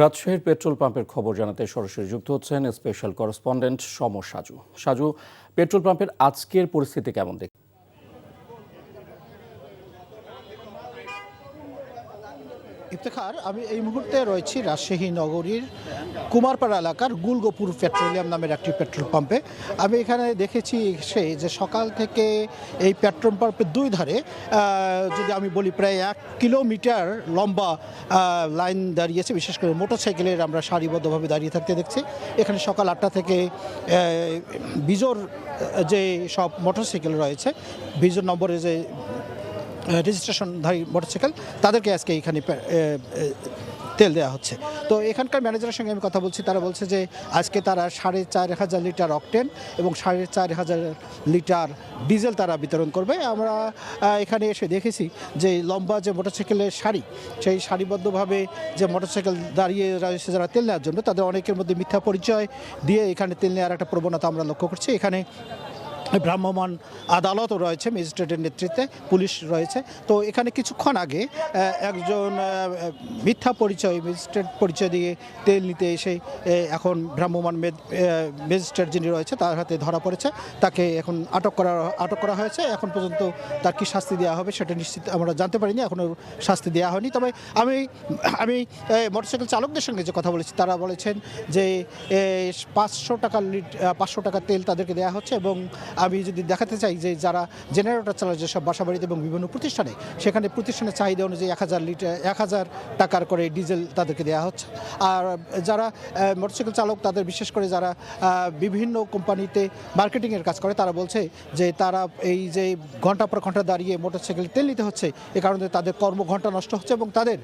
রাজশাহীর পেট্রোল পাম্পের খবর জানাতে সরাসরি যুক্ত হচ্ছেন স্পেশাল করেসপন্ডেন্ট সমর সাজু। সাজু, পেট্রোল পাম্পের আজকের পরিস্থিতি কেমন দেখ? ইফতেখার, আমি এই মুহূর্তে রয়েছি রাজশাহী নগরীর কুমারপাড়া এলাকার গুলগোপুর পেট্রোলিয়াম নামের একটি পেট্রোল পাম্পে। আমি এখানে দেখেছি যে সকাল থেকে এই পেট্রোল পাম্পের দুই ধারে যদি আমি বলি প্রায় 1 কিলোমিটার লম্বা লাইন দাঁড়িয়েছে। বিশেষ করে মোটরসাইকেলের আমরা সারিবদ্ধভাবে দাঁড়িয়ে থাকতে দেখছি। এখানে সকাল 8টা থেকে বিজোর যে সব মোটরসাইকেল রয়েছে, বিজোর নম্বরে যে রেজিস্ট্রেশনধারী মোটরসাইকেল, তাদেরকে আজকে এখানে তেল দেওয়া হচ্ছে। তো এখানকার ম্যানেজারের সঙ্গে আমি কথা বলছি, তারা বলছে যে আজকে তারা 4,500 লিটার অকটেন এবং 4,500 লিটার ডিজেল তারা বিতরণ করবে। আমরা এখানে এসে দেখেছি যে লম্বা যে মোটরসাইকেলের সারি, সেই সারিবদ্ধভাবে যে মোটরসাইকেল দাঁড়িয়ে রয়েছে যারা তেল নেওয়ার জন্য, তাদের অনেকের মধ্যে মিথ্যা পরিচয় দিয়ে এখানে তেল নেওয়ার একটা প্রবণতা আমরা লক্ষ্য করছি। এখানে ভ্রাম্যমাণ আদালতও রয়েছে, ম্যাজিস্ট্রেটের নেতৃত্বে পুলিশ রয়েছে। তো এখানে কিছুক্ষণ আগে একজন মিথ্যা পরিচয়, ম্যাজিস্ট্রেট পরিচয় দিয়ে তেল নিতে এসে এখন ভ্রাম্যমাণ ম্যাজিস্ট্রেট যিনি রয়েছে তার হাতে ধরা পড়েছে। তাকে এখন আটক করা হয়েছে। এখন পর্যন্ত তার কি শাস্তি দেওয়া হবে সেটা নিশ্চিত আমরা জানতে পারিনি, এখনও শাস্তি দেওয়া হয়নি। তবে আমি মোটরসাইকেল চালকদের সঙ্গে যে কথা বলেছি, তারা বলেছেন যে 500 টাকা তেল তাদেরকে দেওয়া হচ্ছে। এবং আমি যদি দেখাতে চাই যে যারা জেনারেটর চালায় যেসব বাসাবাড়িতে এবং বিভিন্ন প্রতিষ্ঠানে, সেখানে প্রতিষ্ঠানের চাহিদা অনুযায়ী 1000 টাকার করে ডিজেল তাদেরকে দেওয়া হচ্ছে। আর যারা মোটরসাইকেল চালক, তাদের বিশেষ করে যারা বিভিন্ন কোম্পানিতে মার্কেটিংয়ের কাজ করে, তারা বলছে যে তারা এই যে ঘন্টা পর ঘন্টা দাঁড়িয়ে মোটরসাইকেল তেল নিতে হচ্ছে, এ কারণে তাদের কর্মঘণ্টা নষ্ট হচ্ছে এবং তাদের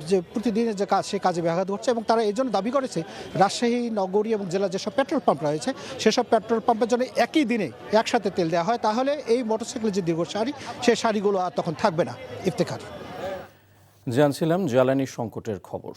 যে প্রতিদিনের যে কাজ, সেই কাজে ব্যাঘাত ঘটছে। এবং তারা এই জন্য দাবি করেছে রাজশাহী নগরী এবং জেলার যেসব পেট্রোল পাম্প রয়েছে, সেসব পেট্রোল পাম্পের জন্য একই দিনে একসাথে তেল দেওয়া হয়, তাহলে এই মোটরসাইকেলের যে দীর্ঘ সারি, সেই সারিগুলো আর তখন থাকবে না। ইফতেখার, জানছিলাম জ্বালানি সংকটের খবর।